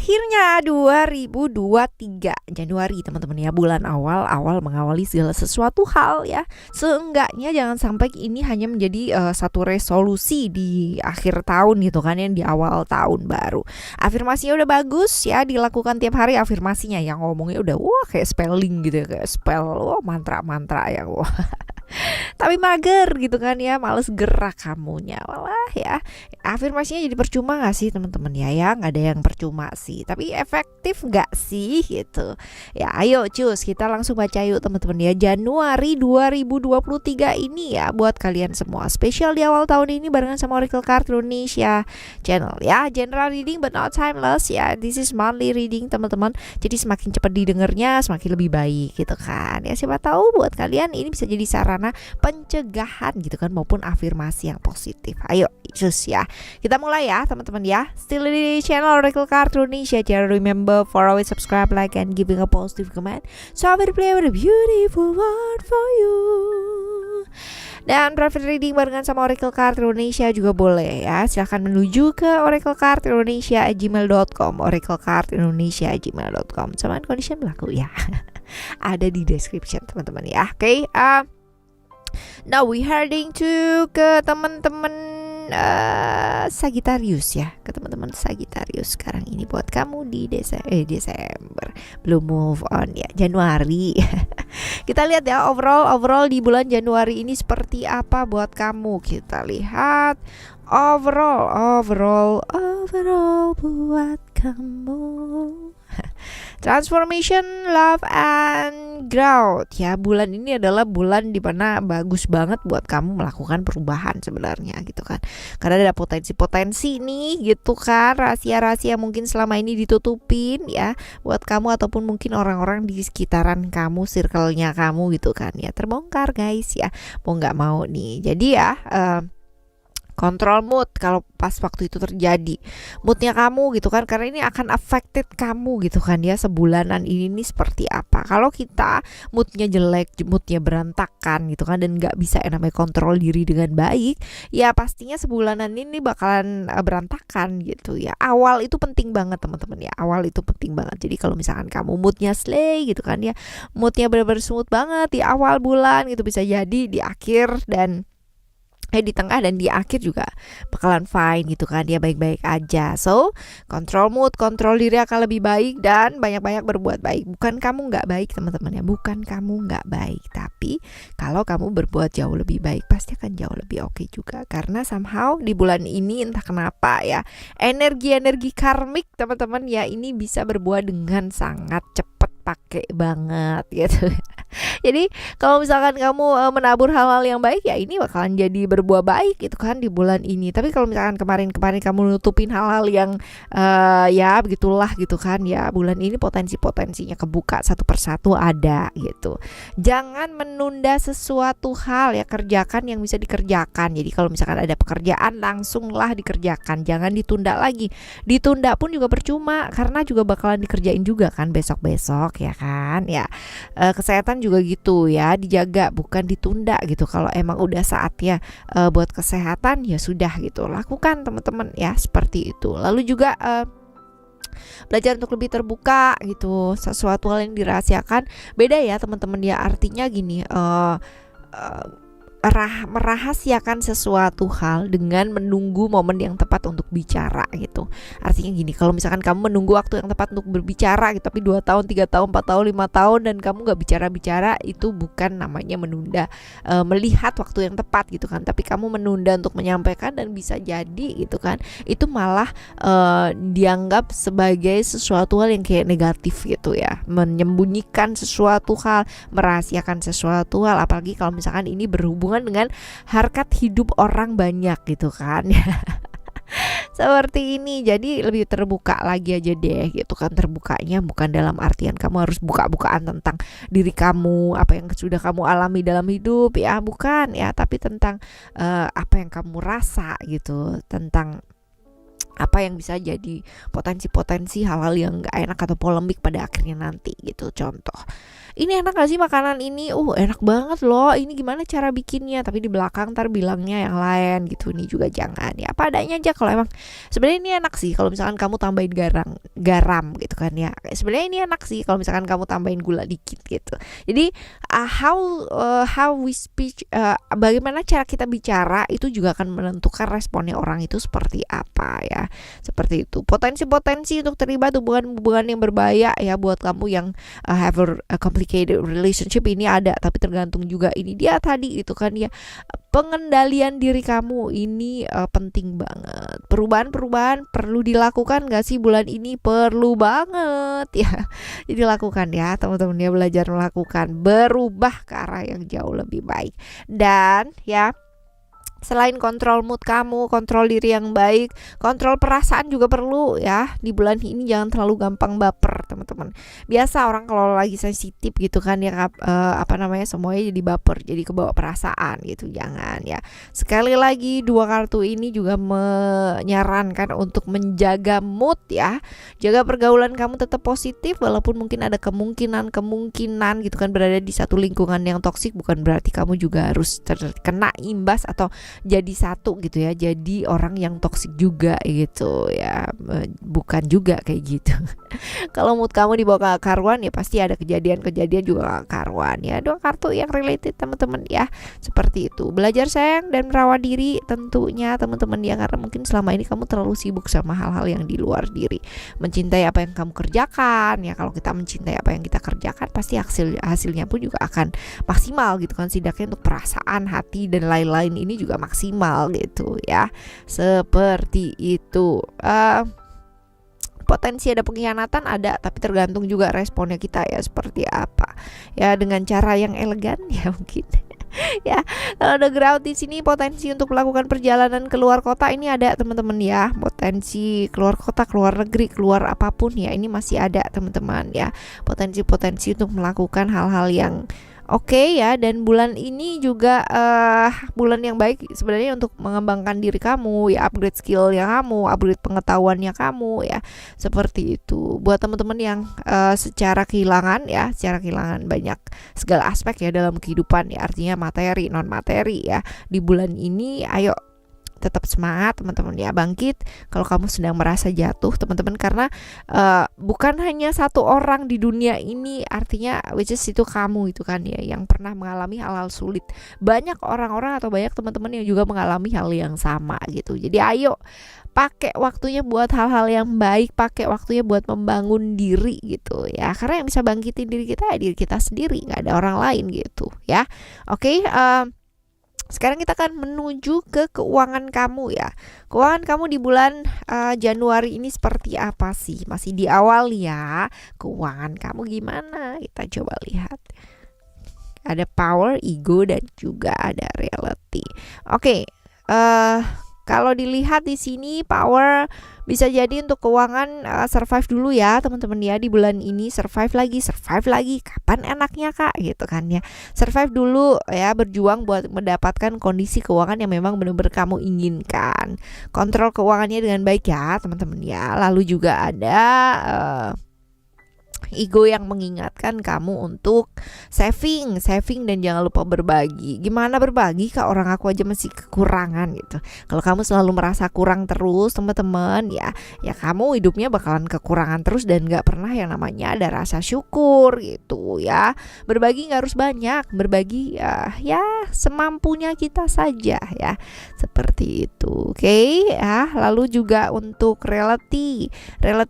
Akhirnya 2023 Januari teman-teman ya, bulan awal mengawali segala sesuatu hal ya. Seenggaknya jangan sampai ini hanya menjadi satu resolusi di akhir tahun gitu kan, yang di awal tahun baru. Afirmasinya udah bagus ya, dilakukan tiap hari afirmasinya, yang ngomongnya udah wah kayak spelling gitu ya, kayak spell mantra-mantra ya wah. Tapi mager gitu kan ya, males gerak kamunya malah ya. Afirmasinya jadi percuma gak sih teman-teman ya? Nggak ada yang percuma sih, tapi efektif gak sih gitu ya. Ayo cus, kita langsung baca yuk teman-teman ya. Januari 2023 ini ya, buat kalian semua spesial di awal tahun ini barengan sama Oracle Card Indonesia channel ya. General reading but not timeless ya. This is monthly reading teman-teman, jadi semakin cepat didengarnya semakin lebih baik gitu kan ya. Siapa tahu buat kalian ini bisa jadi sarana pencegahan gitu kan, maupun afirmasi yang positif. Ayo cus ya, kita mulai ya teman-teman ya. Still di channel Oracle Card Indonesia. Jangan remember for always subscribe, like, and giving a positive comment. So I will play with a beautiful word for you. Dan private reading barengan sama Oracle Card Indonesia juga boleh ya. Silahkan menuju ke oraclecardindonesia@gmail.com, oraclecardindonesia@gmail.com. Sama condition berlaku ya. Ada di description teman-teman ya. Oke, now we heading to ke teman-teman Sagittarius ya, ke teman-teman Sagittarius sekarang ini buat kamu di Desember belum move on ya, Januari. Kita lihat ya overall di bulan Januari ini seperti apa buat kamu. Kita lihat overall buat kamu. Transformation, love, and growth ya. Bulan ini adalah bulan dimana bagus banget buat kamu melakukan perubahan sebenarnya gitu kan, karena ada potensi-potensi nih gitu kan, rahasia-rahasia mungkin selama ini ditutupin ya buat kamu, ataupun mungkin orang-orang di sekitaran kamu, circle-nya kamu gitu kan ya, terbongkar guys ya, mau nggak mau nih. Jadi ya kontrol mood kalau pas waktu itu terjadi, moodnya kamu gitu kan, karena ini akan affected kamu gitu kan ya, sebulanan ini nih seperti apa. Kalau kita moodnya jelek, moodnya berantakan gitu kan, dan nggak bisa namanya kontrol diri dengan baik, ya pastinya sebulanan ini bakalan berantakan gitu ya. Awal itu penting banget teman-teman ya, awal itu penting banget. Jadi kalau misalkan kamu moodnya slay gitu kan ya, moodnya benar-benar smooth banget di awal bulan gitu, bisa jadi di akhir dan di tengah dan di akhir juga bakalan fine gitu kan, dia baik-baik aja. So kontrol mood, kontrol diri akan lebih baik, dan banyak-banyak berbuat baik. Bukan kamu nggak baik teman-teman ya, bukan kamu nggak baik, tapi kalau kamu berbuat jauh lebih baik pasti akan jauh lebih oke juga. Karena somehow di bulan ini entah kenapa ya, energi-energi karmik teman-teman ya ini bisa berbuah dengan sangat cepat, pakai banget gitu. Jadi kalau misalkan kamu menabur hal-hal yang baik ya, ini bakalan jadi berbuah baik gitu kan di bulan ini. Tapi kalau misalkan kemarin-kemarin kamu nutupin hal-hal yang ya begitulah gitu kan ya, bulan ini potensi-potensinya kebuka satu persatu ada gitu. Jangan menunda sesuatu hal ya, kerjakan yang bisa dikerjakan. Jadi kalau misalkan ada pekerjaan langsunglah dikerjakan, jangan ditunda lagi. Ditunda pun juga percuma, karena juga bakalan dikerjain juga kan besok-besok ya kan ya. Kesehatan juga gitu ya, dijaga bukan ditunda gitu. Kalau emang udah saatnya buat kesehatan ya sudah gitu, lakukan teman-teman ya, seperti itu. Lalu juga belajar untuk lebih terbuka gitu, sesuatu hal yang dirahasiakan beda ya teman-teman ya. Artinya gini, merahasiakan sesuatu hal dengan menunggu momen yang tepat untuk bicara gitu. Artinya gini, kalau misalkan kamu menunggu waktu yang tepat untuk berbicara gitu, tapi 2 tahun, 3 tahun, 4 tahun, 5 tahun dan kamu gak bicara-bicara, itu bukan namanya menunda melihat waktu yang tepat gitu kan, tapi kamu menunda untuk menyampaikan, dan bisa jadi gitu kan, itu malah dianggap sebagai sesuatu hal yang kayak negatif gitu ya, menyembunyikan sesuatu hal, merahasiakan sesuatu hal, apalagi kalau misalkan ini berhubungan dengan harkat hidup orang banyak gitu kan. Seperti ini, jadi lebih terbuka lagi aja deh gitu kan. Terbukanya bukan dalam artian kamu harus buka-bukaan tentang diri kamu, apa yang sudah kamu alami dalam hidup ya, bukan ya, tapi tentang apa yang kamu rasa gitu, tentang apa yang bisa jadi potensi-potensi hal-hal yang gak enak atau polemik pada akhirnya nanti gitu. Contoh, ini enak gak sih makanan ini? Enak banget loh, ini gimana cara bikinnya? Tapi di belakang ntar bilangnya yang lain gitu. Ini juga jangan ya, apa adanya aja. Kalau emang sebenarnya ini enak sih kalau misalkan kamu tambahin garam gitu kan ya. Sebenarnya ini enak sih kalau misalkan kamu tambahin gula dikit gitu. Jadi how we speak, bagaimana cara kita bicara itu juga akan menentukan responnya orang itu seperti apa ya. Seperti itu. Potensi-potensi untuk terlibat hubungan-hubungan yang berbahaya ya buat kamu yang have a complicated relationship ini ada, tapi tergantung juga ini dia tadi itu kan ya, pengendalian diri kamu ini penting banget. Perubahan-perubahan perlu dilakukan gak sih bulan ini? Perlu banget ya. Jadi lakukan ya teman-teman ya, belajar melakukan, berubah ke arah yang jauh lebih baik. Dan ya, selain kontrol mood kamu, kontrol diri yang baik, kontrol perasaan juga perlu ya. Di bulan ini jangan terlalu gampang baper teman-teman. Biasa orang kalau lagi sensitif gitu kan ya, semuanya jadi baper, jadi kebawa perasaan gitu. Jangan ya. Sekali lagi, 2 kartu ini juga menyarankan untuk menjaga mood ya. Jaga pergaulan kamu tetap positif, walaupun mungkin ada kemungkinan gitu kan berada di satu lingkungan yang toksik, bukan berarti kamu juga harus terkena imbas atau jadi satu gitu ya, jadi orang yang toksik juga gitu ya, bukan juga kayak gitu. Kalau mood kamu dibawa ke karuan ya pasti ada kejadian-kejadian juga karuan ya. 2 kartu yang related teman-teman ya, seperti itu. Belajar sayang dan merawat diri tentunya teman-teman ya, karena mungkin selama ini kamu terlalu sibuk sama hal-hal yang di luar diri. Mencintai apa yang kamu kerjakan ya, kalau kita mencintai apa yang kita kerjakan pasti hasilnya pun juga akan maksimal gitu kan, setidaknya untuk perasaan, hati dan lain-lain ini juga maksimal gitu ya. Seperti itu. Potensi ada pengkhianatan ada, tapi tergantung juga responnya kita ya seperti apa. Ya dengan cara yang elegan ya mungkin. Ya, kalau ada ground di sini, potensi untuk melakukan perjalanan keluar kota ini ada teman-teman ya. Potensi keluar kota, keluar negeri, keluar apapun ya, ini masih ada teman-teman ya. Potensi-potensi untuk melakukan hal-hal yang oke ya. Dan bulan ini juga bulan yang baik sebenarnya untuk mengembangkan diri kamu ya, upgrade skillnya kamu, upgrade pengetahuannya kamu ya, seperti itu. Buat teman-teman yang secara kehilangan banyak segala aspek ya dalam kehidupan ya, artinya materi, non materi ya, di bulan ini ayo tetap semangat teman-teman ya, bangkit kalau kamu sedang merasa jatuh teman-teman, karena bukan hanya satu orang di dunia ini, artinya which is itu kamu itu kan ya, yang pernah mengalami hal-hal sulit. Banyak orang-orang atau banyak teman-teman yang juga mengalami hal yang sama gitu. Jadi ayo pakai waktunya buat hal-hal yang baik, pakai waktunya buat membangun diri gitu ya, karena yang bisa bangkitin diri kita ya diri kita sendiri, nggak ada orang lain gitu ya. Oke, sekarang kita akan menuju ke keuangan kamu ya. Keuangan kamu di bulan Januari ini seperti apa sih? Masih di awal ya. Keuangan kamu gimana? Kita coba lihat. Ada power, ego, dan juga ada reality. Oke, kalau dilihat di sini power bisa jadi untuk keuangan survive dulu ya teman-teman ya, di bulan ini survive lagi, kapan enaknya kak gitu kan ya. Survive dulu ya, berjuang buat mendapatkan kondisi keuangan yang memang benar-benar kamu inginkan. Kontrol keuangannya dengan baik ya teman-teman ya. Lalu juga ada ego yang mengingatkan kamu untuk saving dan jangan lupa berbagi. Gimana berbagi kak, orang aku aja masih kekurangan gitu. Kalau kamu selalu merasa kurang terus teman-teman ya kamu hidupnya bakalan kekurangan terus dan gak pernah yang namanya ada rasa syukur gitu ya. Berbagi gak harus banyak, berbagi ya semampunya kita saja ya, seperti itu. Oke ya. Lalu juga untuk reality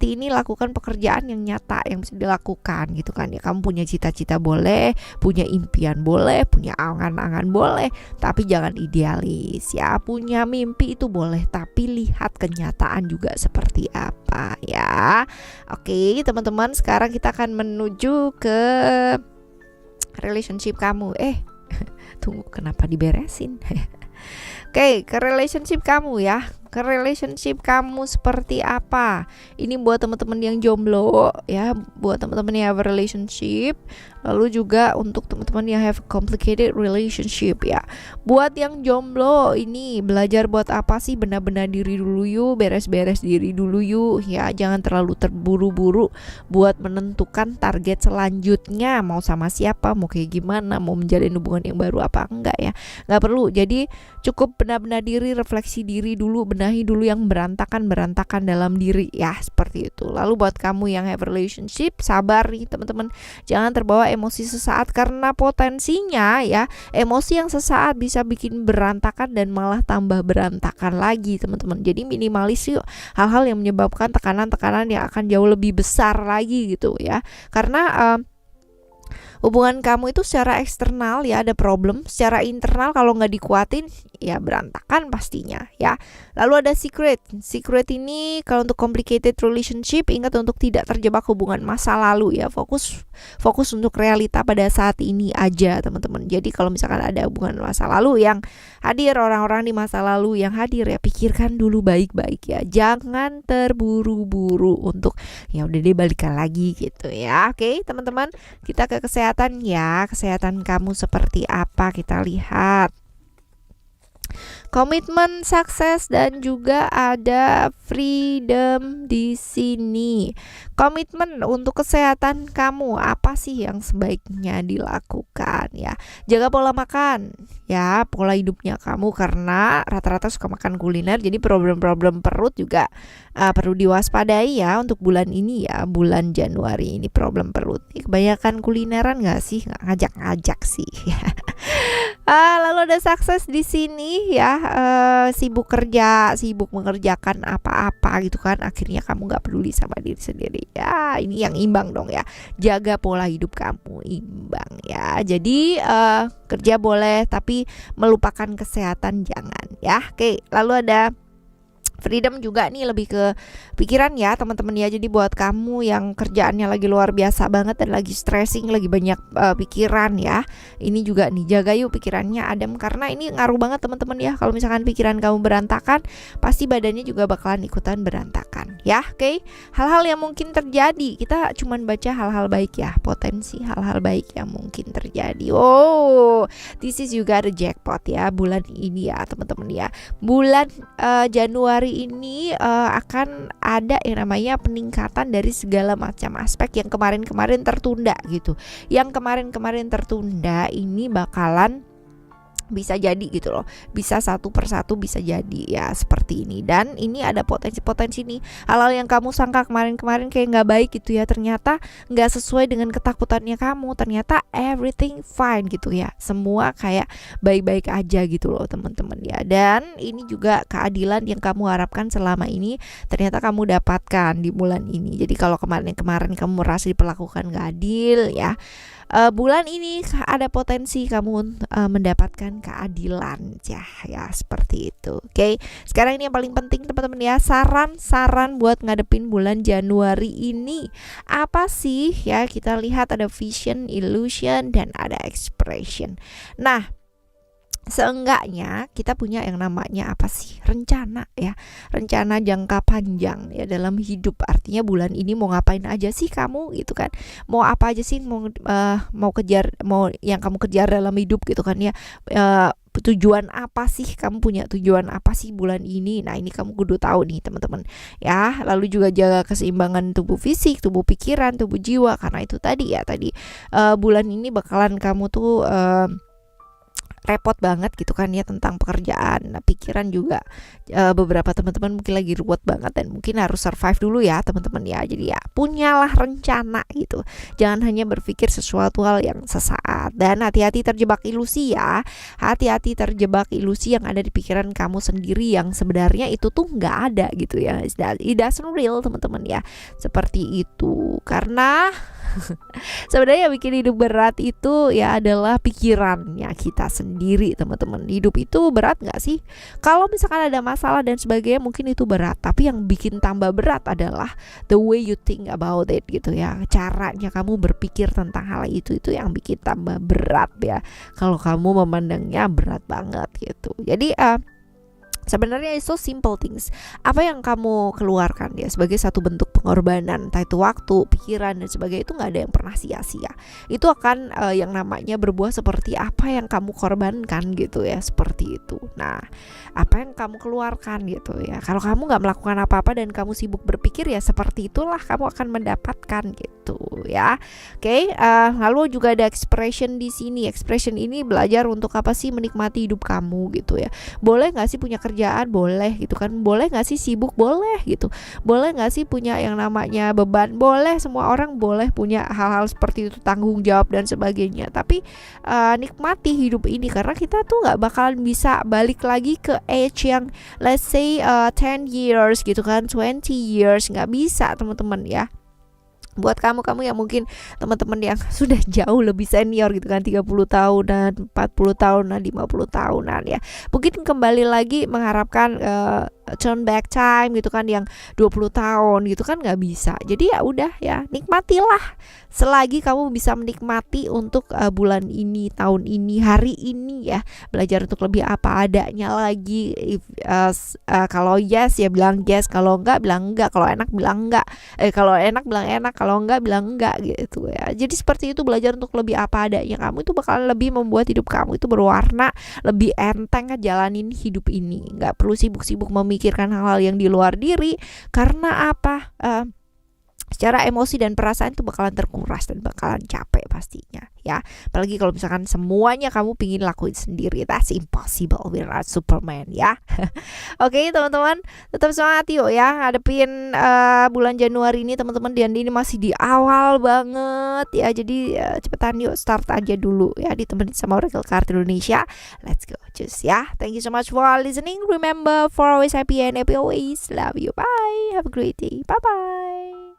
ini lakukan pekerjaan yang nyata yang bisa dilakukan gitu kan ya. Kamu punya cita-cita boleh, punya impian boleh, punya angan-angan boleh, tapi jangan idealis ya. Punya mimpi itu boleh, tapi lihat kenyataan juga seperti apa ya. Oke teman-teman, sekarang kita akan menuju ke relationship kamu. Tunggu, kenapa diberesin? Oke, ke relationship kamu ya. ke relationship kamu seperti apa. Ini buat teman-teman yang jomblo ya, buat teman-teman yang have a relationship, lalu juga untuk teman-teman yang have complicated relationship ya. Buat yang jomblo ini belajar buat apa sih, benar-benar diri dulu yuk, beres-beres diri dulu yuk ya, jangan terlalu terburu-buru buat menentukan target selanjutnya, mau sama siapa, mau kayak gimana, mau menjalin hubungan yang baru apa enggak ya. Nggak perlu, jadi cukup benar-benar diri, refleksi diri dulu, benahi dulu yang berantakan dalam diri ya, seperti itu. Lalu buat kamu yang have relationship, sabar nih teman-teman, jangan terbawa emosi sesaat, karena potensinya ya emosi yang sesaat bisa bikin berantakan dan malah tambah berantakan lagi teman-teman. Jadi minimalis yuk hal-hal yang menyebabkan tekanan-tekanan yang akan jauh lebih besar lagi gitu ya, karena hubungan kamu itu secara eksternal ya ada problem, secara internal kalau nggak dikuatin ya berantakan pastinya ya. Lalu ada secret ini kalau untuk complicated relationship, ingat untuk tidak terjebak hubungan masa lalu ya, fokus untuk realita pada saat ini aja teman-teman. Jadi kalau misalkan ada hubungan masa lalu yang hadir, orang-orang di masa lalu yang hadir ya, pikirkan dulu baik-baik ya, jangan terburu-buru untuk ya udah deh balikan lagi gitu ya. Oke teman-teman, kita ke kesehatan ya. Kesehatan kamu seperti apa, kita lihat. Komitmen, sukses, dan juga ada freedom di sini. Komitmen untuk kesehatan kamu, apa sih yang sebaiknya dilakukan ya? Jaga pola makan ya, pola hidupnya kamu, karena rata-rata suka makan kuliner, jadi problem-problem perut juga perlu diwaspadai ya untuk bulan ini ya, bulan Januari ini problem perut. Kebanyakan kulineran nggak sih? Nggak ngajak-ngajak sih ya. Lalu ada sukses di sini ya, sibuk kerja, sibuk mengerjakan apa-apa gitu kan, akhirnya kamu nggak peduli sama diri sendiri ya. Ini yang imbang dong ya, jaga pola hidup kamu imbang ya. Jadi kerja boleh tapi melupakan kesehatan jangan ya. Oke, lalu ada freedom juga nih, lebih ke pikiran ya teman-teman ya. Jadi buat kamu yang kerjaannya lagi luar biasa banget dan lagi stressing, lagi banyak pikiran ya, ini juga nih jaga yuk pikirannya adem, karena ini ngaruh banget teman-teman ya. Kalau misalkan pikiran kamu berantakan, pasti badannya juga bakalan ikutan berantakan ya. Oke, hal-hal yang mungkin terjadi, kita cuman baca hal-hal baik ya, potensi hal-hal baik yang mungkin terjadi. Oh, this is juga ada jackpot ya bulan ini ya teman-teman ya. Bulan Januari ini akan ada yang namanya peningkatan dari segala macam aspek yang kemarin-kemarin tertunda gitu. Yang kemarin-kemarin tertunda ini bakalan bisa jadi gitu loh, bisa satu persatu bisa jadi ya seperti ini. Dan ini ada potensi-potensi nih, hal-hal yang kamu sangka kemarin-kemarin kayak nggak baik gitu ya, ternyata nggak sesuai dengan ketakutannya kamu, ternyata everything fine gitu ya, semua kayak baik-baik aja gitu loh teman-teman ya. Dan ini juga keadilan yang kamu harapkan selama ini ternyata kamu dapatkan di bulan ini. Jadi kalau kemarin-kemarin kamu merasa diperlakukan nggak adil ya, bulan ini ada potensi kamu mendapatkan keadilan ya seperti itu. Oke, sekarang ini yang paling penting teman-teman ya, saran buat ngadepin bulan Januari ini apa sih ya. Kita lihat ada vision, illusion, dan ada expression. Nah, seenggaknya kita punya yang namanya apa sih, rencana ya, rencana jangka panjang ya dalam hidup. Artinya bulan ini mau ngapain aja sih kamu gitu kan, mau apa aja sih, mau kejar, mau yang kamu kejar dalam hidup gitu kan ya. Tujuan apa sih, kamu punya tujuan apa sih bulan ini. Nah ini kamu kudu tahu nih teman-teman ya. Lalu juga jaga keseimbangan tubuh fisik, tubuh pikiran, tubuh jiwa, karena itu tadi bulan ini bakalan kamu tuh repot banget gitu kan ya tentang pekerjaan. Nah, pikiran juga beberapa teman-teman mungkin lagi ruwet banget dan mungkin harus survive dulu ya teman-teman ya. Jadi ya punyalah rencana gitu, jangan hanya berpikir sesuatu hal yang sesaat. Dan hati-hati terjebak ilusi ya, hati-hati terjebak ilusi yang ada di pikiran kamu sendiri, yang sebenarnya itu tuh nggak ada gitu ya. It doesn't real teman-teman ya, seperti itu. Karena sebenarnya yang bikin hidup berat itu ya adalah pikirannya kita sendiri teman-teman. Hidup itu berat gak sih? Kalau misalkan ada masalah dan sebagainya mungkin itu berat, tapi yang bikin tambah berat adalah the way you think about it gitu ya. Caranya kamu berpikir tentang hal itu yang bikin tambah berat ya, kalau kamu memandangnya berat banget gitu. Jadi Sebenarnya itu simple things. Apa yang kamu keluarkan ya sebagai satu bentuk pengorbanan, entah itu waktu, pikiran dan sebagainya, itu nggak ada yang pernah sia-sia. Itu akan yang namanya berbuah seperti apa yang kamu korbankan gitu ya, seperti itu. Nah, apa yang kamu keluarkan gitu ya. Kalau kamu nggak melakukan apa-apa dan kamu sibuk berpikir, ya seperti itulah kamu akan mendapatkan gitu ya. Oke, lalu juga ada expression di sini. Expression ini belajar untuk apa sih, menikmati hidup kamu gitu ya. Boleh nggak sih punya kerjaan, boleh gitu kan, boleh nggak sih sibuk, boleh gitu, boleh nggak sih punya yang namanya beban, boleh, semua orang boleh punya hal-hal seperti itu, tanggung jawab dan sebagainya. Tapi nikmati hidup ini, karena kita tuh nggak bakalan bisa balik lagi ke age yang let's say 10 years gitu kan, 20 years, nggak bisa teman-teman ya. Buat kamu yang mungkin teman-teman yang sudah jauh lebih senior gitu kan, 30 tahunan, 40 tahunan, 50 tahunan ya, mungkin kembali lagi mengharapkan turn back time gitu kan, yang 20 tahun gitu kan nggak bisa. Jadi ya udah ya, nikmatilah selagi kamu bisa menikmati untuk bulan ini, tahun ini, hari ini ya. Belajar untuk lebih apa adanya lagi. Kalau yes ya bilang yes, kalau enggak bilang enggak, kalau enak bilang enggak, kalau enak bilang enak, kalau enggak bilang enggak gitu ya. Jadi seperti itu, belajar untuk lebih apa adanya. Kamu itu bakalan lebih membuat hidup kamu itu berwarna, lebih enteng jalanin hidup ini. Nggak perlu sibuk-sibuk memikirkan hal-hal yang di luar diri. Karena apa? Secara emosi dan perasaan itu bakalan terkuras dan bakalan capek pastinya ya. Apalagi kalau misalkan semuanya kamu pingin lakuin sendiri, that's impossible, we're not Superman ya. Oke teman-teman, tetap semangat yuk ya hadapin bulan Januari ini teman-teman. Dan ini masih di awal banget ya, jadi cepetan yuk start aja dulu ya, ditemenin sama Oracle Card Indonesia. Let's go just ya. Thank you so much for listening. Remember, for always happy and happy always. Love you, bye, have a great day, bye bye.